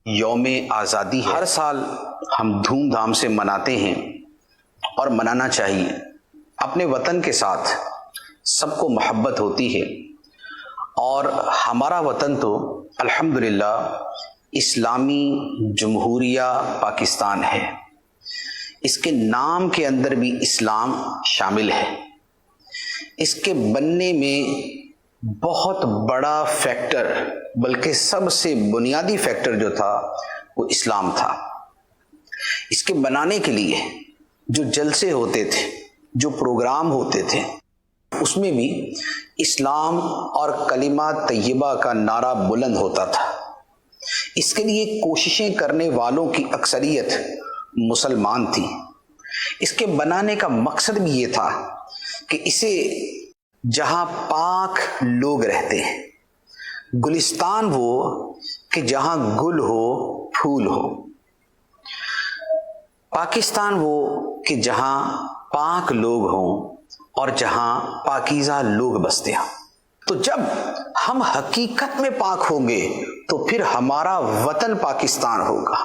یوم آزادی ہے، ہر سال ہم دھوم دھام سے مناتے ہیں اور منانا چاہیے۔ اپنے وطن کے ساتھ سب کو محبت ہوتی ہے، اور ہمارا وطن تو الحمدللہ اسلامی جمہوریہ پاکستان ہے۔ اس کے نام کے اندر بھی اسلام شامل ہے۔ اس کے بننے میں بہت بڑا فیکٹر، بلکہ سب سے بنیادی فیکٹر جو تھا وہ اسلام تھا۔ اس کے بنانے کے لیے جو جلسے ہوتے تھے، جو پروگرام ہوتے تھے، اس میں بھی اسلام اور کلمہ طیبہ کا نعرہ بلند ہوتا تھا۔ اس کے لیے کوششیں کرنے والوں کی اکثریت مسلمان تھی۔ اس کے بنانے کا مقصد بھی یہ تھا کہ اسے جہاں پاک لوگ رہتے ہیں، گلستان وہ کہ جہاں گل ہو پھول ہو، پاکستان وہ کہ جہاں پاک لوگ ہوں اور جہاں پاکیزہ لوگ بستے ہیں۔ تو جب ہم حقیقت میں پاک ہوں گے تو پھر ہمارا وطن پاکستان ہوگا،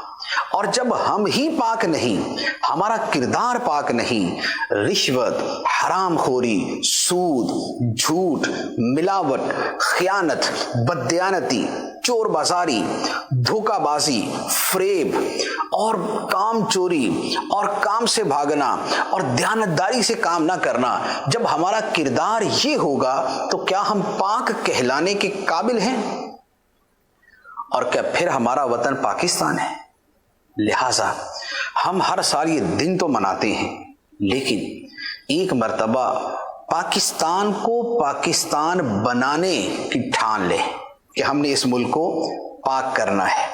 اور جب ہم ہی پاک نہیں، ہمارا کردار پاک نہیں، رشوت، حرام خوری، سود، جھوٹ، ملاوٹ، خیانت، بددیانتی، چور بازاری، دھوکہ بازی، فریب اور کام چوری اور کام سے بھاگنا اور دیانتداری سے کام نہ کرنا، جب ہمارا کردار یہ ہوگا تو کیا ہم پاک کہلانے کے قابل ہیں؟ اور کیا پھر ہمارا وطن پاکستان ہے؟ لہٰذا ہم ہر سال یہ دن تو مناتے ہیں، لیکن ایک مرتبہ پاکستان کو پاکستان بنانے کی ٹھان لیں کہ ہم نے اس ملک کو پاک کرنا ہے،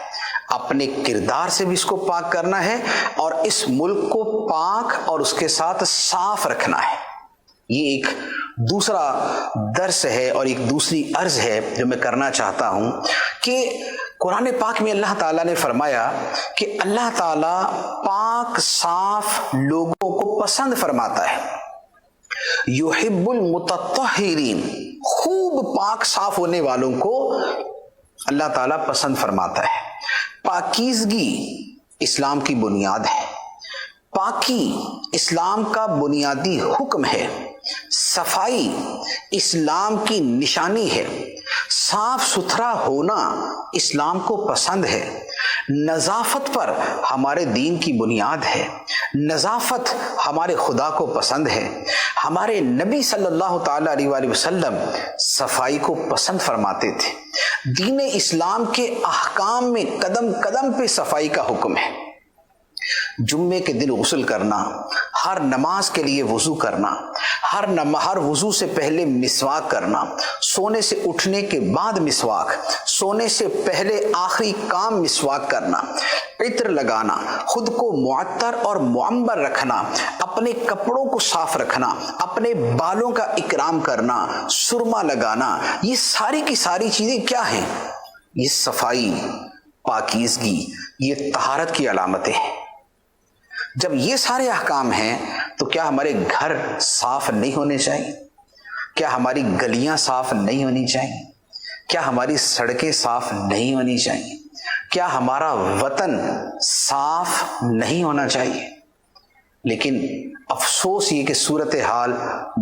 اپنے کردار سے بھی اس کو پاک کرنا ہے، اور اس ملک کو پاک اور اس کے ساتھ صاف رکھنا ہے۔ یہ ایک دوسرا درس ہے اور ایک دوسری عرض ہے جو میں کرنا چاہتا ہوں کہ قرآن پاک میں اللہ تعالیٰ نے فرمایا کہ اللہ تعالیٰ پاک صاف لوگوں کو پسند فرماتا ہے۔ یحب المتطہرین، خوب پاک صاف ہونے والوں کو اللہ تعالیٰ پسند فرماتا ہے۔ پاکیزگی اسلام کی بنیاد ہے، پاکی اسلام کا بنیادی حکم ہے، صفائی اسلام کی نشانی ہے، صاف ستھرا ہونا اسلام کو پسند ہے، نظافت پر ہمارے دین کی بنیاد ہے، نظافت ہمارے خدا کو پسند ہے، ہمارے نبی صلی اللہ تعالی علیہ وآلہ وسلم صفائی کو پسند فرماتے تھے۔ دین اسلام کے احکام میں قدم قدم پہ صفائی کا حکم ہے۔ جمعے کے دن غسل کرنا، ہر نماز کے لیے وضو کرنا، ہر وضو سے پہلے مسواک کرنا، سونے سے اٹھنے کے بعد مسواک، سونے سے پہلے آخری کام مسواک کرنا، عطر لگانا، خود کو معطر اور معمر رکھنا، اپنے کپڑوں کو صاف رکھنا، اپنے بالوں کا اکرام کرنا، سرما لگانا، یہ ساری کی ساری چیزیں کیا ہیں؟ یہ صفائی، پاکیزگی، یہ طہارت کی علامتیں ہیں۔ جب یہ سارے احکام ہیں تو کیا ہمارے گھر صاف نہیں ہونے چاہیے؟ کیا ہماری گلیاں صاف نہیں ہونی چاہیے؟ کیا ہماری سڑکیں صاف نہیں ہونی چاہیے؟ کیا ہمارا وطن صاف نہیں ہونا چاہیے؟ لیکن افسوس یہ کہ صورتحال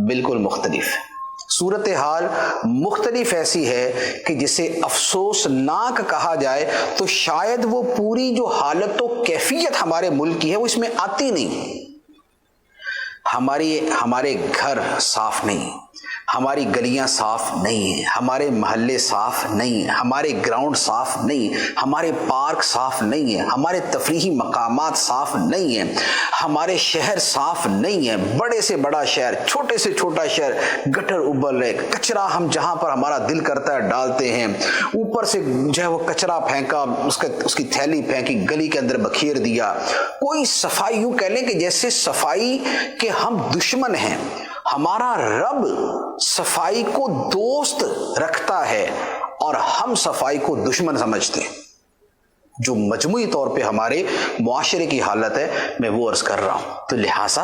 بالکل مختلف ہے۔ صورتحال مختلف ایسی ہے کہ جسے افسوسناک کہا جائے تو شاید وہ پوری جو حالت و کیفیت ہمارے ملک کی ہے وہ اس میں آتی نہیں۔ ہمارے گھر صاف نہیں، ہماری گلیاں صاف نہیں ہیں، ہمارے محلے صاف نہیں ہیں، ہمارے گراؤنڈ صاف نہیں، ہمارے پارک صاف نہیں ہیں، ہمارے تفریحی مقامات صاف نہیں ہیں، ہمارے شہر صاف نہیں ہیں، بڑے سے بڑا شہر، چھوٹے سے چھوٹا شہر، گٹر ابل رہے، کچرا ہم جہاں پر ہمارا دل کرتا ہے ڈالتے ہیں، اوپر سے جو ہے وہ کچرا پھینکا، اس کی تھیلی پھینکی، گلی کے اندر بکھیر دیا۔ کوئی صفائی، یوں کہہ لیں کہ جیسے صفائی کے ہم دشمن ہیں۔ ہمارا رب صفائی کو دوست رکھتا ہے اور ہم صفائی کو دشمن سمجھتے ہیں۔ جو مجموعی طور پہ ہمارے معاشرے کی حالت ہے، میں وہ عرض کر رہا ہوں۔ تو لہٰذا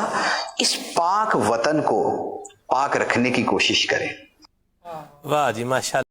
اس پاک وطن کو پاک رکھنے کی کوشش کریں۔ واہ جی، ماشاءاللہ۔